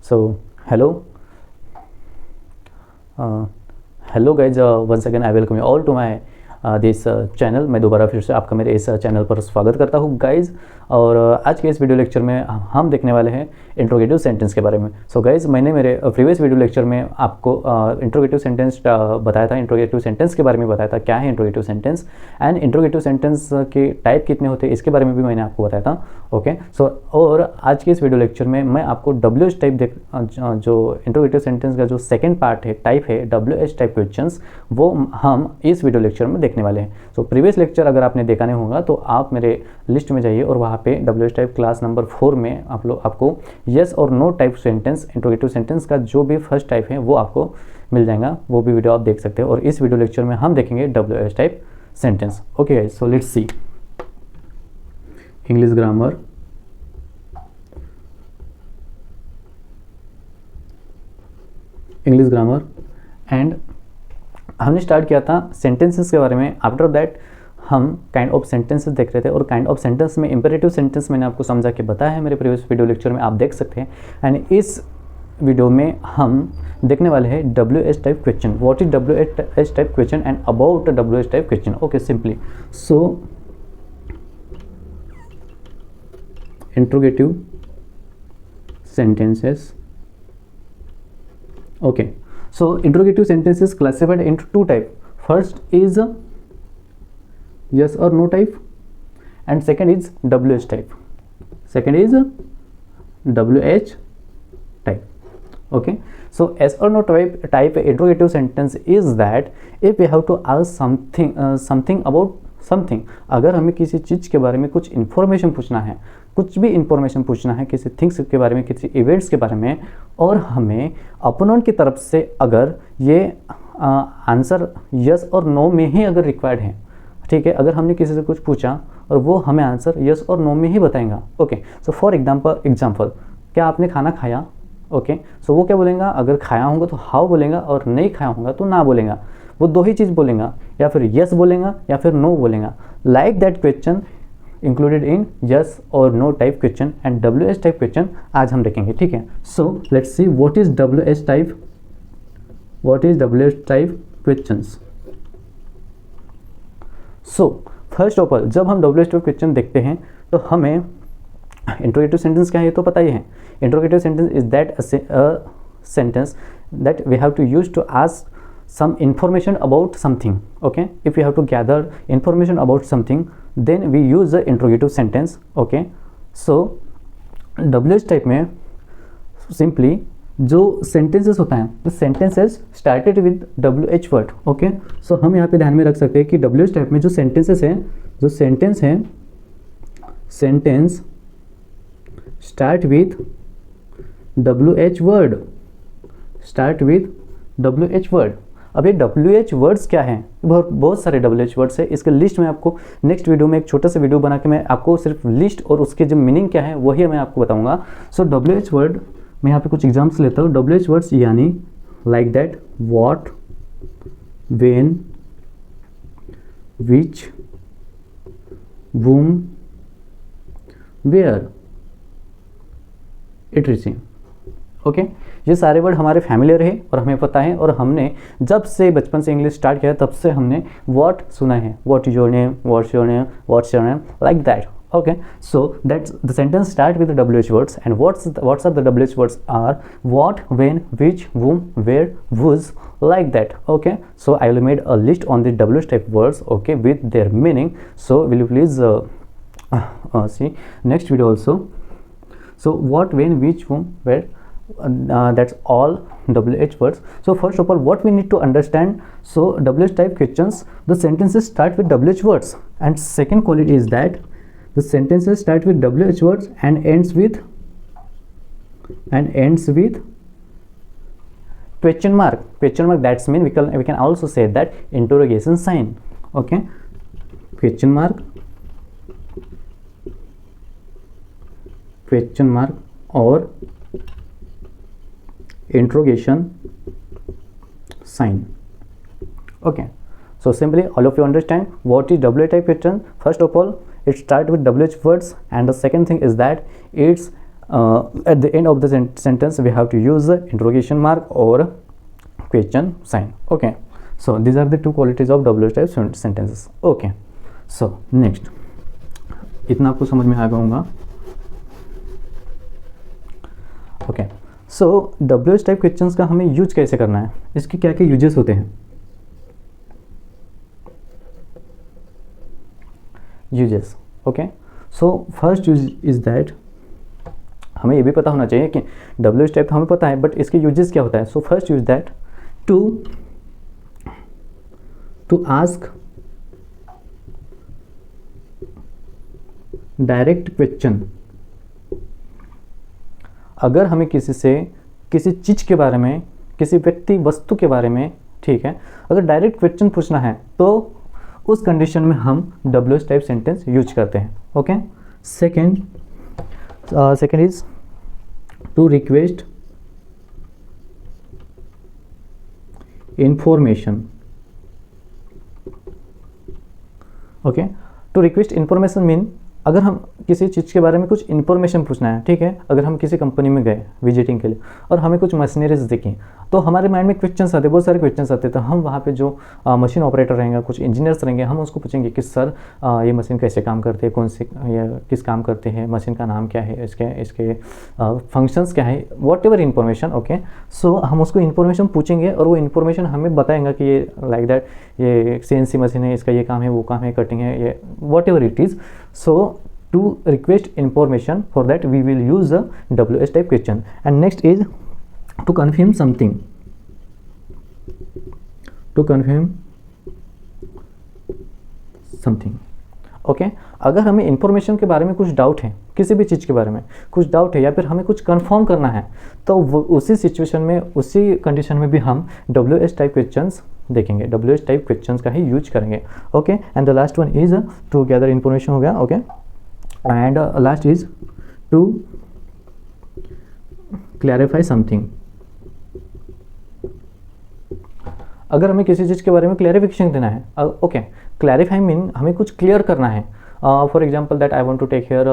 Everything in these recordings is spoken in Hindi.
So hello, hello guys, once again I welcome you all to my this channel. मैं दोबारा फिर से आपका मेरे इस चैनल पर स्वागत करता हूँ गाइज। और आज के इस वीडियो लेक्चर में हम देखने वाले हैं इंट्रोगेटिव सेंटेंस के बारे में। सो गाइज, मैंने मेरे प्रीवियस वीडियो लेक्चर में आपको इंट्रोगेटिव सेंटेंस बताया था, इंट्रोगेटिव सेंटेंस के बारे में बताया था, क्या है interrogative sentence and interrogative sentence के टाइप कितने होते हैं इसके बारे में भी मैंने आपको बताया था। ओके, सो और आज के इस वीडियो लेक्चर में मैं आपको WH टाइप जो इंट्रोगेटिव सेंटेंस का जो सेकेंड पार्ट है, टाइप है WH टाइप क्वेश्चंस, वो हम इस वीडियो लेक्चर में देखने वाले हैं। सो प्रीवियस लेक्चर अगर आपने देखा नहीं होगा तो आप मेरे लिस्ट में जाइए और वहाँ पे WH टाइप क्लास नंबर 4 में आपको यस और no type sentence, interrogative sentence का जो भी फर्स्ट टाइप है वो आपको मिल जाएगा, वो भी वीडियो आप देख सकते हैं। और इस वीडियो लेक्चर में हम देखेंगे WH type sentence. Okay, so let's C English grammar, English grammar and हमने स्टार्ट किया था सेंटेंसेस के बारे में। आफ्टर दैट हम काइंड ऑफ सेंटेंसेस देख रहे थे और काइंड ऑफ सेंटेंस में इंपेरेटिव सेंटेंस मैंने आपको समझा के बताया है मेरे प्रीवियस वीडियो लेक्चर में, आप देख सकते हैं। एंड इस वीडियो में हम देखने वाले हैं WH type question. What is WH type question and about WH type question. Okay, simply so interrogative sentences. Okay, so interrogative sentences classified into two type. First is yes or no type and second is WH type. Second is WH type. Okay, so yes or no type interrogative sentence is that if we have to ask something about something, अगर हमें किसी चीज़ के बारे में कुछ इन्फॉर्मेशन पूछना है, कुछ भी इन्फॉर्मेशन पूछना है किसी थिंग्स के बारे में, किसी इवेंट्स के बारे में, और हमें अपोनेंट की तरफ से अगर ये आंसर यस और नो में ही अगर रिक्वायर्ड है, ठीक है, अगर हमने किसी से कुछ पूछा और वो हमें आंसर यस और नो में ही बताएगा। ओके, सो फॉर एग्जाम्पल क्या आपने खाना खाया? ओके, सो वो क्या बोलेगा? अगर खाया होगा तो हाउ बोलेगा और नहीं खाया होगा तो ना बोलेगा। वो दो ही चीज़ बोलेगा, या फिर यस बोलेगा या फिर नो बोलेगा। Like that question included in yes और no type question and WH type question आज हम देखेंगे, ठीक है। So let's see what is WH type, what is WH type questions. So first of all जब हम WH टाइप क्वेश्चन देखते हैं तो हमें इंट्रोगेटिव सेंटेंस क्या है ये तो पता ही है। Interrogative sentence is that sentence that we have to use to ask some information about something. Okay, if we have to gather information about something then we use the interrogative sentence. Okay, so WH type में सिंपली जो सेंटेंसेस होता है तो sentences started with WH word. Okay, so हम यहाँ पे ध्यान में रख सकते हैं कि WH टाइप में जो सेंटेंसेस हैं, जो सेंटेंस हैं, sentence start with WH word, start with WH word. अब ये WH वर्ड्स क्या हैं? बहुत सारे WH वर्ड्स है। इसके लिस्ट में आपको नेक्स्ट वीडियो में एक छोटा सा वीडियो बना के मैं आपको सिर्फ लिस्ट और उसके जो मीनिंग क्या है वही मैं आपको बताऊंगा। सो WH वर्ड मैं यहाँ पे कुछ एग्जाम्पल्स लेता हूँ। WH वर्ड्स यानी like that, what, when, which, whom, where, iterative. Okay, ये सारे वर्ड हमारे फैमिलियर है और हमें पता है, और हमने जब से बचपन से इंग्लिश स्टार्ट किया तब से हमने व्हाट सुना है, what is your name, what's your name, what's your name, like that. Okay, so that's the sentence start with WH words and what's are the WH words are what, when, which, whom, where, whose, like that. Okay, so I will made a list on the WH type words, okay, with their meaning. So will you please see next video also. So what, when, which, whom, where, that's all WH words. So first of all what we need to understand, so WH type questions, the sentences start with WH words, and second quality is that the sentences start with WH words and ends with question mark. That's mean we can also say that interrogation sign. Okay, question mark or interrogation sign. Okay, so simply all of you understand what is WH type question. First of all it starts with WH words, and the second thing is that it's at the end of the sentence we have to use the interrogation mark or question sign. Okay, so these are the two qualities of WH type sentences. Okay, so next, इतना आपको समझ में आ गया होगा. ओके, सो WH टाइप क्वेश्चंस का हमें यूज कैसे करना है, इसके क्या क्या यूजेस होते हैं. Uses, okay, so first use is that, हमें ये भी पता होना चाहिए कि WH टाइप तो हमें पता है, बट इसके यूजेस क्या होता है. So first use that to ask direct question. अगर हमें किसी से किसी चीज़ के बारे में, किसी व्यक्ति वस्तु के बारे में, ठीक है, अगर डायरेक्ट क्वेश्चन पूछना है तो उस कंडीशन में हम WH टाइप सेंटेंस यूज करते हैं. Okay, second is to request information. Okay, to request information mean अगर हम किसी चीज़ के बारे में कुछ इन्फॉर्मेशन पूछना है, ठीक है, अगर हम किसी कंपनी में गए विजिटिंग के लिए और हमें कुछ मशीनरीज दिखी, तो हमारे माइंड में क्वेश्चंस आते, बहुत सारे क्वेश्चंस आते, तो हम वहाँ पे जो मशीन ऑपरेटर रहेंगे, कुछ इंजीनियर्स रहेंगे, हम उसको पूछेंगे कि सर ये मशीन कैसे काम करती है, कौन से या किस काम करते हैं, मशीन का नाम क्या है, इसके फंक्शंस क्या है, what ever information. Okay, so हम उसको इन्फॉर्मेशन पूछेंगे और वो इन्फॉर्मेशन हमें बताएंगे कि ये लाइक दैट ये CNC मशीन है, इसका ये काम है, वो काम है, कटिंग है, ये what ever it is. So to request information, for that we will use the WH type question. And next is to confirm something. To confirm something. Okay, अगर हमें इंफॉर्मेशन के बारे में कुछ डाउट है, किसी भी चीज़ के बारे में कुछ डाउट है, या फिर हमें कुछ कंफर्म करना है, तो उसी सिचुएशन में, उसी कंडीशन में भी हम WH टाइप क्वेश्चंस देखेंगे, WH टाइप क्वेश्चंस का ही यूज करेंगे. Okay, and the last one is to gather information हो गया. Okay, and last is to clarify something. अगर हमें किसी चीज़ के बारे में क्लैरिफिकेशन देना है, ओके, क्लैरिफाई मीन हमें कुछ क्लियर करना है. For example that I want to take here,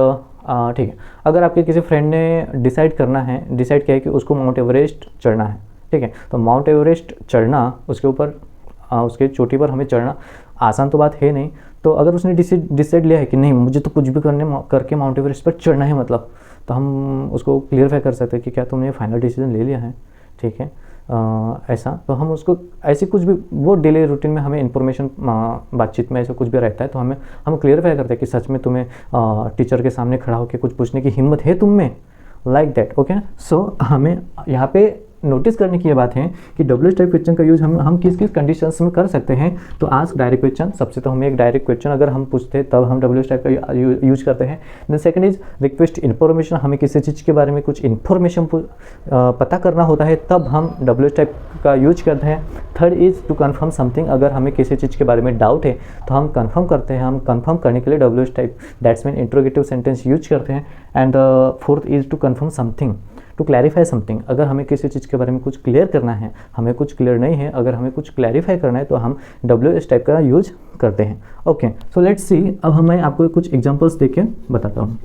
ठीक है, अगर आपके किसी फ्रेंड ने डिसाइड किया है कि उसको माउंट एवरेस्ट चढ़ना है, ठीक है, तो माउंट एवरेस्ट चढ़ना, उसके ऊपर उसके चोटी पर हमें चढ़ना आसान तो बात है नहीं. तो अगर उसने डिसाइड लिया है कि नहीं, मुझे तो कुछ भी करके माउंट एवरेस्ट पर चढ़ना है, मतलब, तो हम उसको क्लियरफाई कर सकते हैं कि क्या तुमने फाइनल डिसीजन ले लिया है, ठीक है, ऐसा. तो हम उसको ऐसी कुछ भी, वो डेली रूटीन में हमें इन्फॉर्मेशन, बातचीत में ऐसा कुछ भी रहता है, तो हम क्लियरफाई करते हैं कि सच में तुम्हें टीचर के सामने खड़ा होकर कुछ पूछने की हिम्मत है तुम में, लाइक दैट. ओके, सो हमें यहाँ पे नोटिस करने की ये बात है कि WH टाइप क्वेश्चन का यूज हम किस किस कंडीशंस में कर सकते हैं. तो आस्क डायरेक्ट क्वेश्चन, सबसे तो हमें एक डायरेक्ट क्वेश्चन अगर हम पूछते हैं तब हम WH टाइप का यूज करते हैं. Then second is request information, हमें किसी चीज़ के बारे में कुछ इन्फॉर्मेशन पता करना होता है, तब हम WH टाइप का यूज करते हैं. Third is to confirm something, अगर हमें किसी चीज़ के बारे में डाउट है तो हम कन्फर्म करते हैं, हम कन्फर्म करने के लिए WH type that's mean interrogative sentence use करते हैं. And fourth is to confirm something, to clarify something, अगर हमें किसी चीज़ के बारे में कुछ क्लियर करना है, हमें कुछ क्लियर नहीं है, अगर हमें कुछ क्लैरिफाई करना है, तो हम WH टाइप का यूज करते हैं. ओके, सो लेट्स सी, अब मैं आपको कुछ एग्जांपल्स देके बताता हूँ.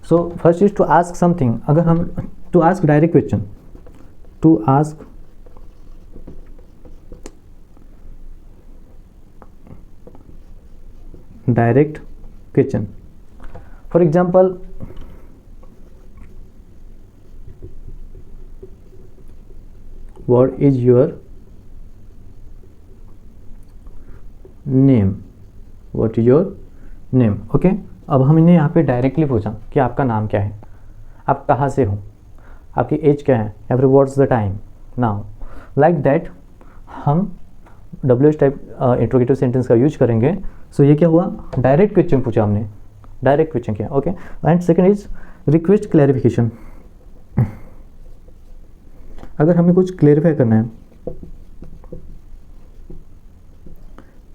So first is to ask something, अगर हम to ask direct question, to ask direct question. For example, what is your name? What is your name? Okay, अब हमने यहाँ पे डायरेक्टली पूछा कि आपका नाम क्या है, आप कहाँ से हो, आपकी एज क्या है, या फिर what's the time now, like that हम WH टाइप इंट्रोगेटिव सेंटेंस का यूज करेंगे. सो ये क्या हुआ, डायरेक्ट क्वेश्चन पूछा हमने, डायरेक्ट क्वेश्चन किया. Okay, and second is request clarification, अगर हमें कुछ क्लैरिफाई करना है,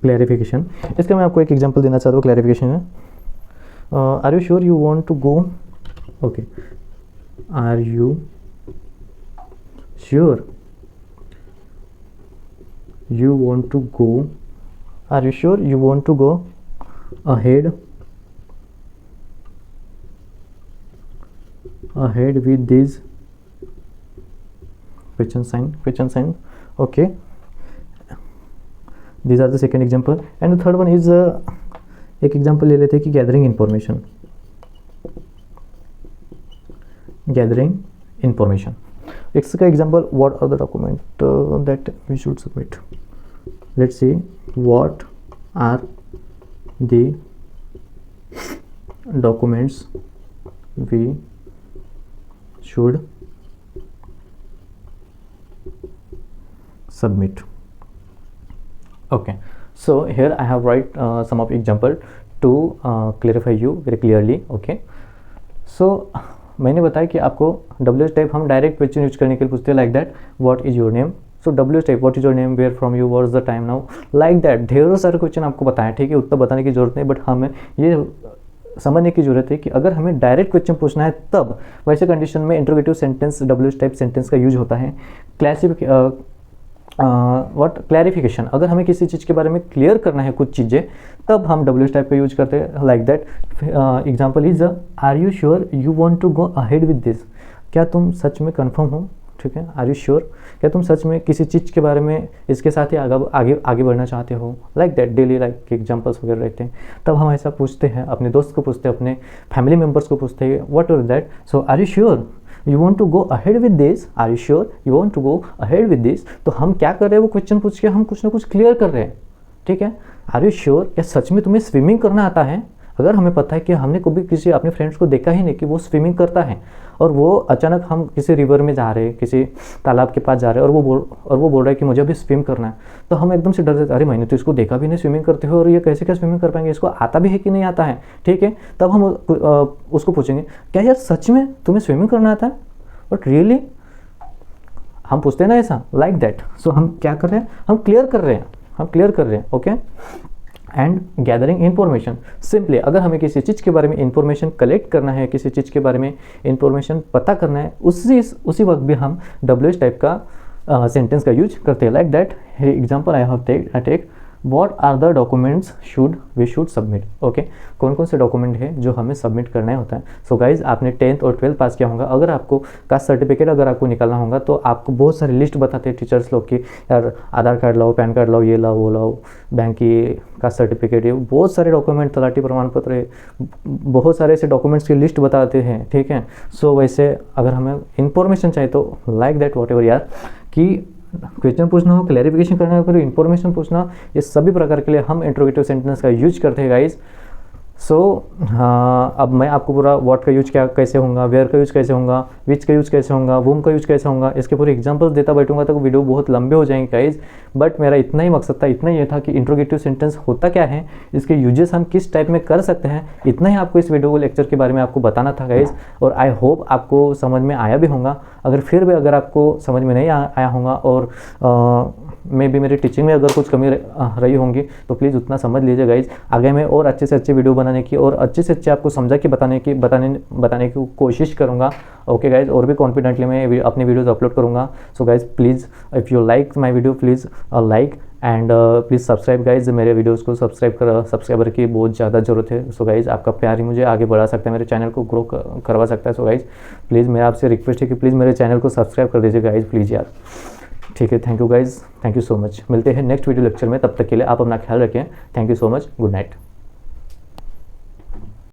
क्लैरिफिकेशन, इसका मैं आपको एक एग्जांपल देना चाहता हूँ. क्लैरिफिकेशन है, are you sure you want to go. Okay, are you sure you want to go, are you sure you want to go ahead ahead with these question sign. Okay, these are the second example and the third one is एक एग्जाम्पल ले लेते हैं कि गैदरिंग इंफॉर्मेशन। इसका example, what are the document that we should submit. Let's see what are the documents we should submit. Okay, so here I have write some of example to clarify you very clearly. Okay, so मैंने बताया कि आपको WH टाइप हम डायरेक्ट क्वेश्चन यूज करने के लिए पूछते हैं, like that what is your name. So WH type what is your name, where from you, what is the time now, like that ढेरों सारे क्वेश्चन आपको बताएं, ठीक है, उतना बताने की जरूरत नहीं, बट हमें ये समझने की जरूरत है कि अगर हमें डायरेक्ट क्वेश्चन पूछना है तब वैसे कंडीशन में interrogative sentence WH type sentence का यूज होता है। क्लैरिफिकेशन, अगर हमें किसी चीज़ के बारे में क्लियर करना है कुछ चीज़ें, तब हम WH टाइप का यूज करते हैं, like that. Example is are you sure you want to go ahead with this, क्या तुम सच में कन्फर्म हो, ठीक है, आर यू श्योर, क्या तुम सच में किसी चीज़ के बारे में इसके साथ ही आगे बढ़ना चाहते हो, like that. Daily like examples वगैरह रहते हैं, तब हम ऐसा पूछते हैं, अपने दोस्त को पूछते हैं, अपने फैमिली मेम्बर्स को पूछते हैं, whatever that. So are you sure you want to go ahead with this, are you sure you want to go ahead with this. तो हम क्या कर रहे हैं, वो क्वेश्चन पूछ के हम कुछ ना कुछ क्लियर कर रहे हैं, ठीक है। आर यू श्योर, क्या सच में तुम्हें स्विमिंग करना आता है। अगर हमें पता है कि हमने कभी किसी अपने फ्रेंड्स को देखा ही नहीं कि वो स्विमिंग करता है, और वो अचानक हम किसी रिवर में जा रहे हैं, किसी तालाब के पास जा रहे हैं, और वो बोल रहा है कि मुझे अभी स्विम करना है, तो हम एकदम से डर जाते, अरे मैंने तो इसको देखा भी नहीं स्विमिंग करते हुए, और ये कैसे क्या स्विमिंग कर पाएंगे, इसको आता भी है कि नहीं आता है, ठीक है। तब हम उसको पूछेंगे, क्या यार सच में तुम्हें स्विमिंग करना आता है, बट रियली, हम पूछते हैं ना ऐसा, लाइक दैट। सो हम क्या कर रहे हैं, हम क्लियर कर रहे हैं, okay. And gathering information, simply अगर हमें किसी चीज़ के बारे में इंफॉर्मेशन कलेक्ट करना है, किसी चीज़ के बारे में इंफॉर्मेशन पता करना है, उसी वक्त भी हम WH टाइप का सेंटेंस का यूज करते हैं, like that. Example I have take what are the documents we should submit. Okay, कौन कौन से डॉक्यूमेंट है जो हमें सबमिट करना होता है। सो गाइज, आपने 10th और 12th पास किया होगा, अगर आपको कास्ट सर्टिफिकेट अगर आपको निकालना होगा तो आपको बहुत सारी लिस्ट बताते हैं टीचर्स लोग कि यार आधार कार्ड लाओ, पैन कार्ड लाओ, ये लाओ वो लाओ, बैंक की कास्ट सर्टिफिकेट, ये बहुत सारे डॉक्यूमेंट, तलाटी प्रमाण पत्र, बहुत सारे ऐसे डॉक्यूमेंट्स की लिस्ट बताते हैं, ठीक है। सो वैसे अगर हमें इंफॉर्मेशन चाहिए तो लाइक दैट वॉट एवर यार, कि क्वेश्चन पूछना हो, क्लैरिफिकेशन करना हो, फिर इन्फॉर्मेशन पूछना, ये सभी प्रकार के लिए हम इंट्रोगेटिव सेंटेंस का यूज करते हैं गाइज। सो हाँ, अब मैं आपको पूरा व्हाट का यूज कैसे होगा, वेयर का यूज कैसे होगा, विच का यूज कैसे होगा, वूम का यूज कैसे होगा, इसके पूरे एग्जांपल्स देता बैठूंगा तो वीडियो बहुत लंबे हो जाएंगे गाइज। बट मेरा इतना ही मकसद था, इतना ये था कि इंट्रोगेटिव सेंटेंस होता क्या है, इसके यूजेस हम किस टाइप में कर सकते हैं, इतना ही आपको इस वीडियो लेक्चर के बारे में आपको बताना था गाइज। और आई होप आपको समझ में आया भी होगा। अगर आपको समझ में नहीं आया होगा और मे भी मेरी टीचिंग में अगर कुछ कमी रही होंगी तो प्लीज़ उतना समझ लीजिए गाइज। आगे मैं और अच्छे से अच्छे वीडियो बनाने की और अच्छे से अच्छे आपको समझा के बताने की कोशिश करूँगा। ओके गाइज, और भी कॉन्फिडेंटली मैं अपनी वीडियोज़ अपलोड करूँगा। So guys please, if you like my video please like and please subscribe guys. मेरे वीडियोज़ को सब्सक्राइबर की बहुत ज़्यादा ज़रूरत है। सो गाइज, आपका प्यार ही मुझे आगे बढ़ा सकता है, मेरे चैनल को ग्रो करवा सकता है। सो गाइज प्लीज़, मेरा आपसे रिक्वेस्ट है कि प्लीज़ मेरे चैनल को सब्सक्राइब कर दीजिए गाइज, प्लीज़ यार, ठीक है। Thank you guys, thank you so much. मिलते हैं नेक्स्ट वीडियो लेक्चर में, तब तक के लिए आप अपना ख्याल रखें। Thank you so much, good night.